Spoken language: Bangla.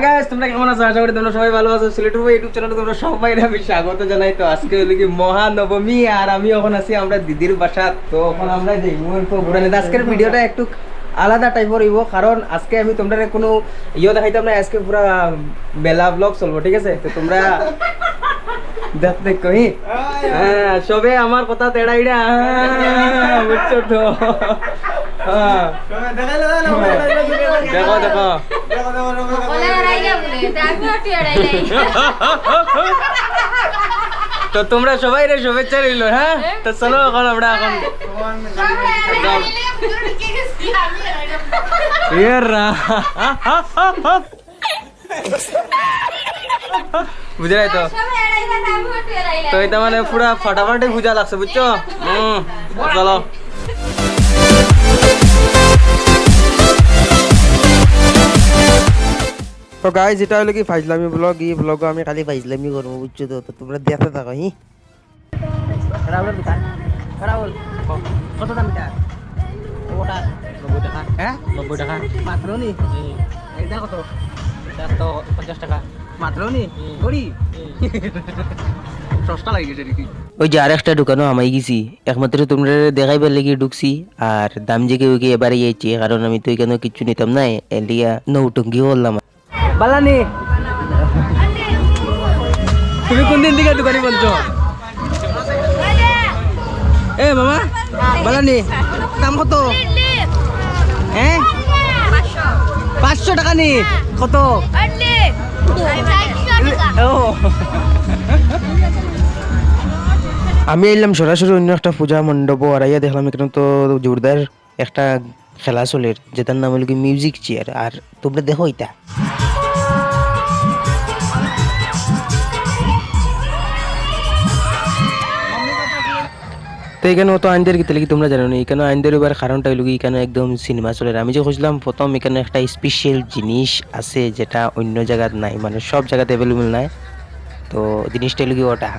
গাইস তোমরা কেমন আছো? আশা করি তোমরা সবাই ভালো আছো। সিলেটের ইউটিউব চ্যানেলে তোমরা সবাই আমি স্বাগত জানাই। তো আজকে হলো কি মহানবমী, আর আমি এখন আছি আমরা দিদির বাসা। তো এখন আমরা যাই ঘুরানি। আজকের ভিডিওটা একটু আলাদা টাইপের হইব, কারণ আজকে আমি তোমরা কোনো দেখাইতাম না। আজকে পুরা বেলা ব্লগ চলবো, ঠিক আছে? তো তোমরা দেখতে কই হ্যাঁ সবে আমার কথা তেড়াইড়া বুঝছো তো। দেখো দেখো তো তোমরা সবাই রে শুভেচ্ছা রইল। হ্যাঁ তো চলো এখন আমরা এখন বুঝলাই তো। তো এটা মানে পুরা ফাটাফাটি পূজা লাগছে, বুঝছো? চলো তো গাইস, এটা হলো কি ফাইজলামি ব্লগ। এই ব্লগ আমি খালি ফাইজলামি করবো, বুঝছো তো? তো তোমরা দেখতে থাকো। কত দাম এটা? ওটা 90 টাকা। হ্যাঁ 90 টাকা মাত্র নি? এটা কত? এটা তো 50 টাকা মাত্র নি? গড়ি সস্তা লাগে গেছে নাকি? ওই যে আরেকটা দোকানও আমাই গেছি, একমাত্র তোমরা দেখাইবার লেগে ঢুকছি। আর দাম জেগে ওকে এবারে যাইছি, কারণ আমি তো এখানে কিছু নিতাম না, এলিয়া নৌটঙ্কি করলাম। বালানি তুমি কোন দিন থেকে দোকানে বলছো? এ মামা বালানি দাম কত? হ্যাঁ 500 টাকা নি? কত? আমি এলাম সরাসরি অন্য একটা পূজা মণ্ডপ, আর আইয়া দেখলাম এখানে তো জোরদার একটা খেলা চলে, যেটার নাম হলো কি মিউজিক চেয়ার। আর তোমরা দেখো এটা তো এখানে অত আইনদের গীতে লাগি তোমরা জানো না। এখানে আইনদের এবার কারণটা হইল কি, এখানে একদম সিনেমা চলে। আমি যে খুঁজলাম প্রথম, এখানে একটা স্পেশাল জিনিস আছে যেটা অন্য জায়গায় নাই, মানে সব জায়গাতে অ্যাভেলেবল নাই। তো জিনিসটা হইল কি ওটা,